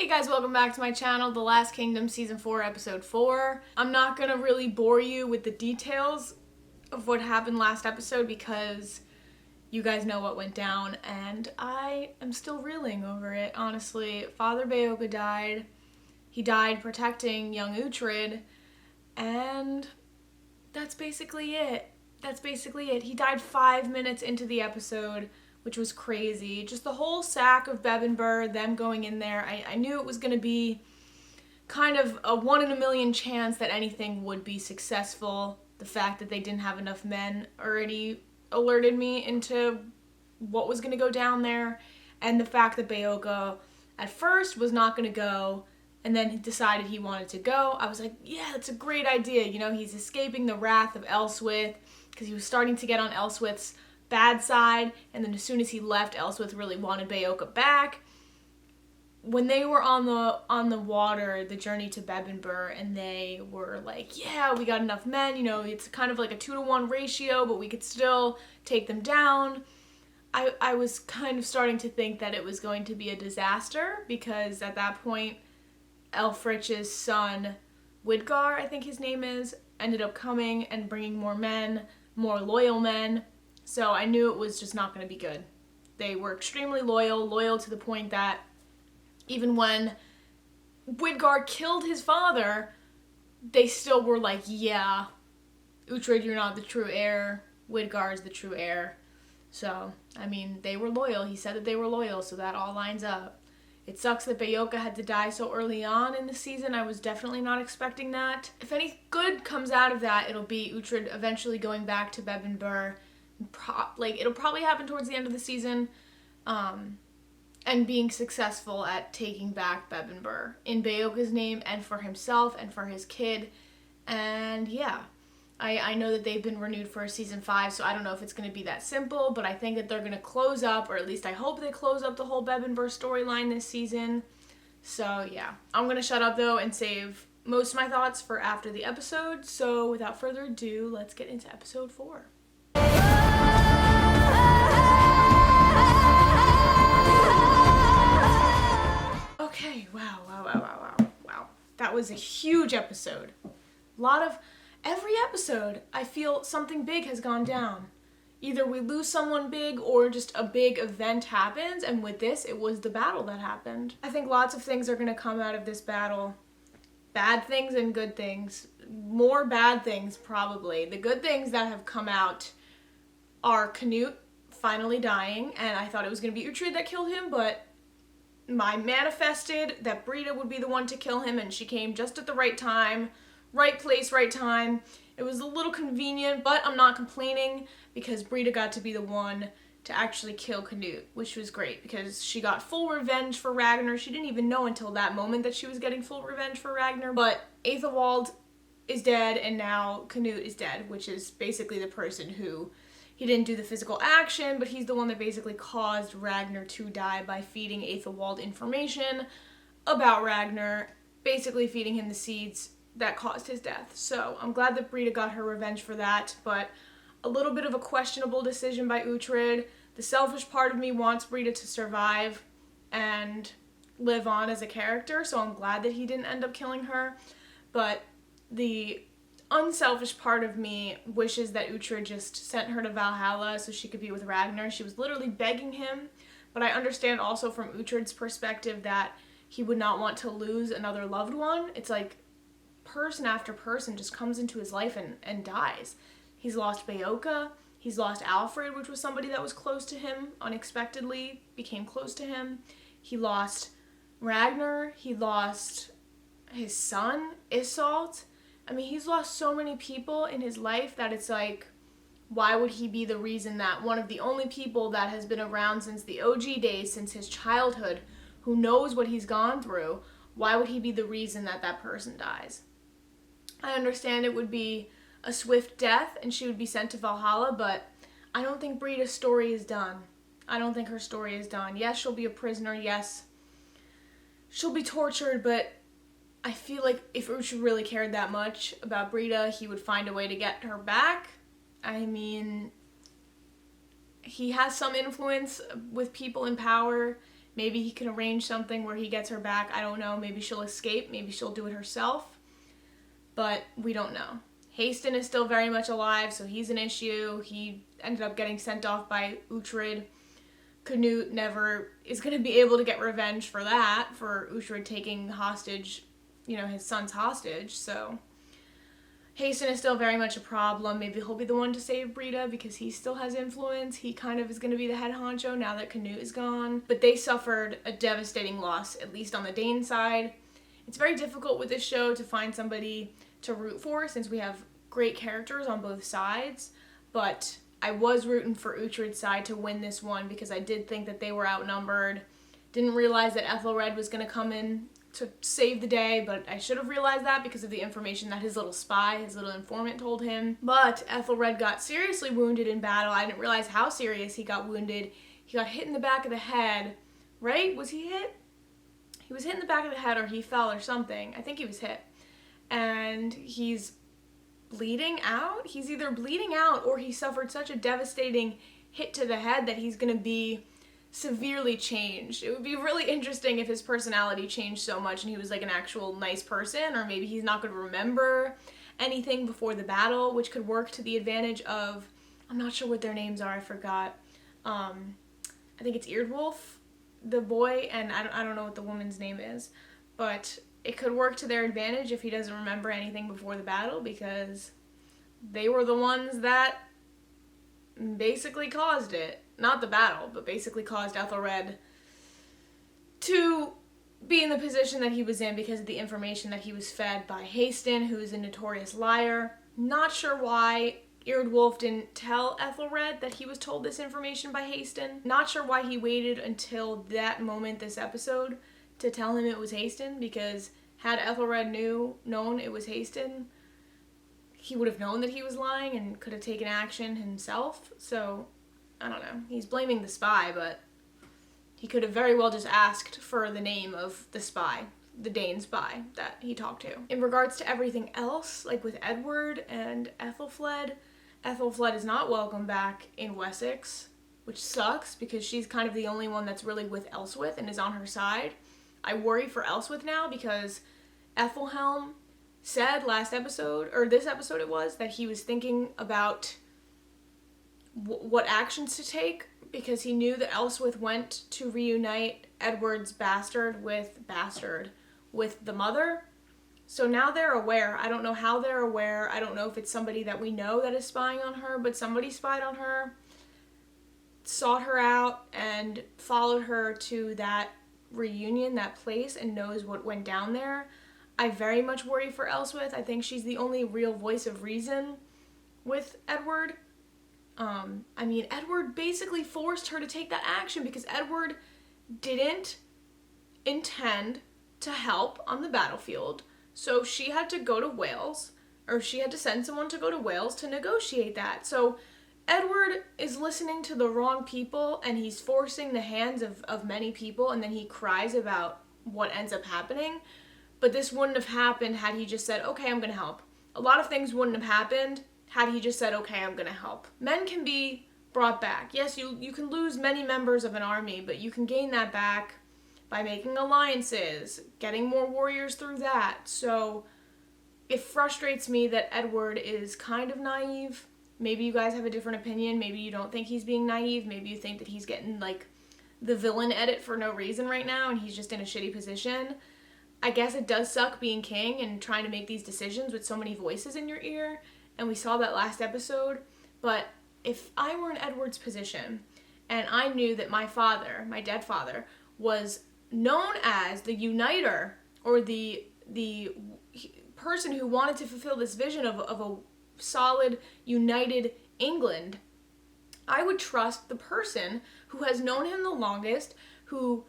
Hey guys, welcome back to my channel, The Last Kingdom Season 4, Episode 4. I'm not gonna really bore you with the details of what happened last episode because you guys know what went down, and I am still reeling over it, honestly. Father Beoga died. He died protecting young Uhtred, and that's basically it. He died 5 minutes into the episode, which was crazy. Just the whole sack of Bebbanburg, them going in there, I knew it was going to be kind of a 1 in a million chance that anything would be successful. The fact that they didn't have enough men already alerted me into what was going to go down there, and the fact that Beoga at first was not going to go, and then he decided he wanted to go. I was like, yeah, that's a great idea. You know, he's escaping the wrath of Elswith, because he was starting to get on Elswith's bad side, and then as soon as he left, Elswith really wanted Beoga back. When they were on the water, the journey to Bebbanburg, and they were like, yeah, we got enough men, you know, it's kind of like a 2-to-1 ratio, but we could still take them down. I was kind of starting to think that it was going to be a disaster, because at that point, Elfrich's son, Widgar, I think his name is, ended up coming and bringing more men, more loyal men. So I knew it was just not going to be good. They were extremely loyal to the point that even when Widgar killed his father, they still were like, yeah, Uhtred, you're not the true heir. Widgar is the true heir. So, I mean, they were loyal. He said that they were loyal, so that all lines up. It sucks that Beoga had to die so early on in the season. I was definitely not expecting that. If any good comes out of that, it'll be Uhtred eventually going back to Bebbanburg. It'll probably happen towards the end of the season, and being successful at taking back Bebbanburg in Beoga's name and for himself and for his kid. And yeah, I know that they've been renewed for season 5, so I don't know if it's going to be that simple, but I think that they're going to close up, or at least I hope they close up the whole Bebbanburg storyline this season. So yeah, I'm going to shut up though and save most of my thoughts for after the episode. So without further ado, let's get into episode 4. Okay, wow. That was a huge episode. Every episode, I feel something big has gone down. Either we lose someone big or just a big event happens, and with this, it was the battle that happened. I think lots of things are going to come out of this battle. Bad things and good things. More bad things, probably. The good things that have come out are Canute finally dying, and I thought it was going to be Uhtred that killed him, but I manifested that Brida would be the one to kill him, and she came just at the right time. Right place, right time. It was a little convenient, but I'm not complaining because Brida got to be the one to actually kill Canute, which was great because she got full revenge for Ragnar. She didn't even know until that moment that she was getting full revenge for Ragnar, but Aethelwald is dead and now Canute is dead, which is basically the person who, he didn't do the physical action, but he's the one that basically caused Ragnar to die by feeding Aethelwald information about Ragnar, basically feeding him the seeds that caused his death. So I'm glad that Brida got her revenge for that, but a little bit of a questionable decision by Uhtred. The selfish part of me wants Brida to survive and live on as a character, so I'm glad that he didn't end up killing her, but the unselfish part of me wishes that Uhtred just sent her to Valhalla so she could be with Ragnar. She was literally begging him, but I understand also from Uhtred's perspective that he would not want to lose another loved one. It's like person after person just comes into his life and dies. He's lost Beoga, he's lost Alfred, which was somebody that was close to him, unexpectedly became close to him. He lost Ragnar, he lost his son, Iseult. I mean, he's lost so many people in his life that it's like, why would he be the reason that one of the only people that has been around since the OG days, since his childhood, who knows what he's gone through, why would he be the reason that that person dies? I understand it would be a swift death and she would be sent to Valhalla, but I don't think Brida's story is done. I don't think her story is done. Yes, she'll be a prisoner. Yes, she'll be tortured, but I feel like if Uhtred really cared that much about Brida, he would find a way to get her back. I mean, he has some influence with people in power Maybe he can arrange something where he gets her back. I don't know. Maybe she'll escape. Maybe she'll do it herself. But we don't know. Haston is still very much alive, so he's an issue. He ended up getting sent off by Uhtred. Canute never is going to be able to get revenge for that, for Uhtred taking hostage, his son's hostage. So Haston is still very much a problem. Maybe he'll be the one to save Brita because he still has influence. He kind of is going to be the head honcho now that Canute is gone. But they suffered a devastating loss, at least on the Dane side. It's very difficult with this show to find somebody to root for since we have great characters on both sides. But I was rooting for Uhtred's side to win this one because I did think that they were outnumbered. Didn't realize that Ethelred was going to come in to save the day, but I should have realized that because of the information that his little spy, his little informant told him. But Ethelred got seriously wounded in battle. I didn't realize how serious he got wounded. He got hit in the back of the head, right? Was he hit? He was hit in the back of the head or he fell or something. I think he was hit. And he's bleeding out. He's either bleeding out or he suffered such a devastating hit to the head that he's going to be severely changed. It would be really interesting if his personality changed so much and he was like an actual nice person, or maybe he's not going to remember anything before the battle, which could work to the advantage of, I'm not sure what their names are, I forgot. I think it's Eardwolf, the boy, and I don't know what the woman's name is, but it could work to their advantage if he doesn't remember anything before the battle, because they were the ones that basically caused it. Not the battle, but basically caused Ethelred to be in the position that he was in because of the information that he was fed by Haston, who is a notorious liar. Not sure why Eardwolf didn't tell Ethelred that he was told this information by Haston. Not sure why he waited until that moment this episode to tell him it was Haston, because had Ethelred known it was Haston, he would have known that he was lying and could have taken action himself. So, I don't know. He's blaming the spy, but he could have very well just asked for the name of the spy, the Dane spy that he talked to. In regards to everything else, like with Edward and Ethelfled is not welcome back in Wessex, which sucks because she's kind of the only one that's really with Elswith and is on her side. I worry for Elswith now because Ethelhelm said last episode, or this episode it was, that he was thinking about what actions to take because he knew that Elswith went to reunite Edward's bastard with the mother. So now they're aware. I don't know how they're aware. I don't know if it's somebody that we know that is spying on her, but somebody spied on her, sought her out, and followed her to that reunion, that place, and knows what went down there. I very much worry for Elswith. I think she's the only real voice of reason with Edward. Edward basically forced her to take that action because Edward didn't intend to help on the battlefield. So she had to go to Wales, or she had to send someone to go to Wales to negotiate that. So Edward is listening to the wrong people and he's forcing the hands of many people, and then he cries about what ends up happening. But this wouldn't have happened had he just said, okay, I'm going to help. A lot of things wouldn't have happened had he just said, okay, I'm going to help. Men can be brought back. Yes, you can lose many members of an army, but you can gain that back by making alliances, getting more warriors through that. So it frustrates me that Edward is kind of naive. Maybe you guys have a different opinion. Maybe you don't think he's being naive. Maybe you think that he's getting like the villain edit for no reason right now and he's just in a shitty position. I guess it does suck being king and trying to make these decisions with so many voices in your ear, and we saw that last episode. But if I were in Edward's position and I knew that my father, my dead father, was known as the uniter, or the person who wanted to fulfill this vision of a solid, united England, I would trust the person who has known him the longest, who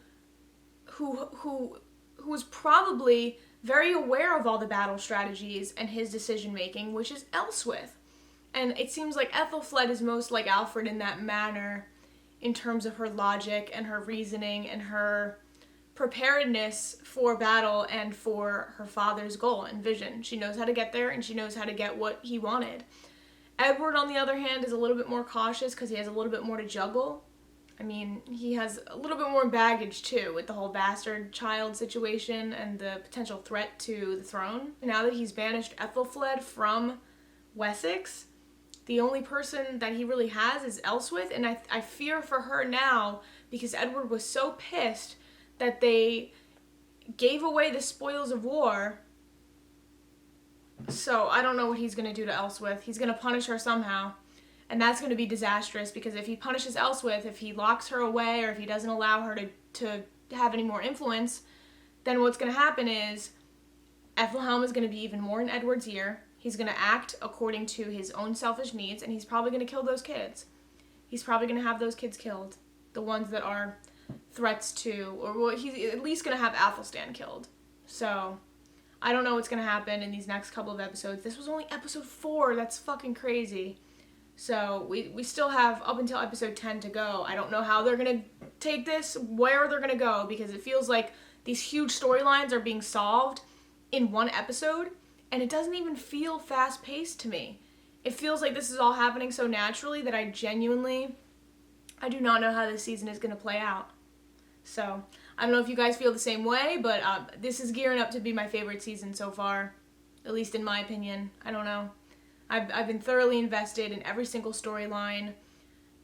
was probably very aware of all the battle strategies and his decision making, which is Elswith. And it seems like Ethelfled is most like Alfred in that manner in terms of her logic and her reasoning and her preparedness for battle and for her father's goal and vision. She knows how to get there and she knows how to get what he wanted. Edward, on the other hand, is a little bit more cautious because he has a little bit more to juggle. I mean, he has a little bit more baggage too with the whole bastard child situation and the potential threat to the throne. Now that he's banished Ethelfled from Wessex, the only person that he really has is Elswith, and I fear for her now because Edward was so pissed that they gave away the spoils of war. So I don't know what he's going to do to Elswith. He's going to punish her somehow. And that's going to be disastrous because if he punishes Elswith, if he locks her away or if he doesn't allow her to have any more influence, then what's going to happen is Ethelhelm is going to be even more in Edward's ear. He's going to act according to his own selfish needs, and he's probably going to kill those kids. He's probably going to have those kids killed. The ones that are threats to, or he's at least going to have Athelstan killed. So I don't know what's going to happen in these next couple of episodes. This was only episode 4. That's fucking crazy. So we still have up until episode 10 to go. I don't know how they're going to take this, where they're going to go, because it feels like these huge storylines are being solved in one episode, and it doesn't even feel fast-paced to me. It feels like this is all happening so naturally that I do not know how this season is going to play out. So I don't know if you guys feel the same way, but this is gearing up to be my favorite season so far, at least in my opinion. I don't know. I've been thoroughly invested in every single storyline.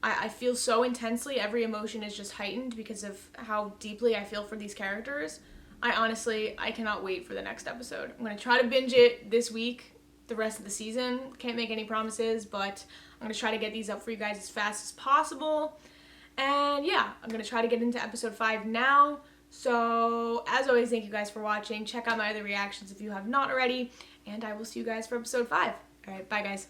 I feel so intensely. Every emotion is just heightened because of how deeply I feel for these characters. I cannot wait for the next episode. I'm going to try to binge it this week, the rest of the season. Can't make any promises, but I'm going to try to get these up for you guys as fast as possible. And yeah, I'm going to try to get into episode 5 now. So, as always, thank you guys for watching. Check out my other reactions if you have not already. And I will see you guys for episode 5. Alright, bye guys.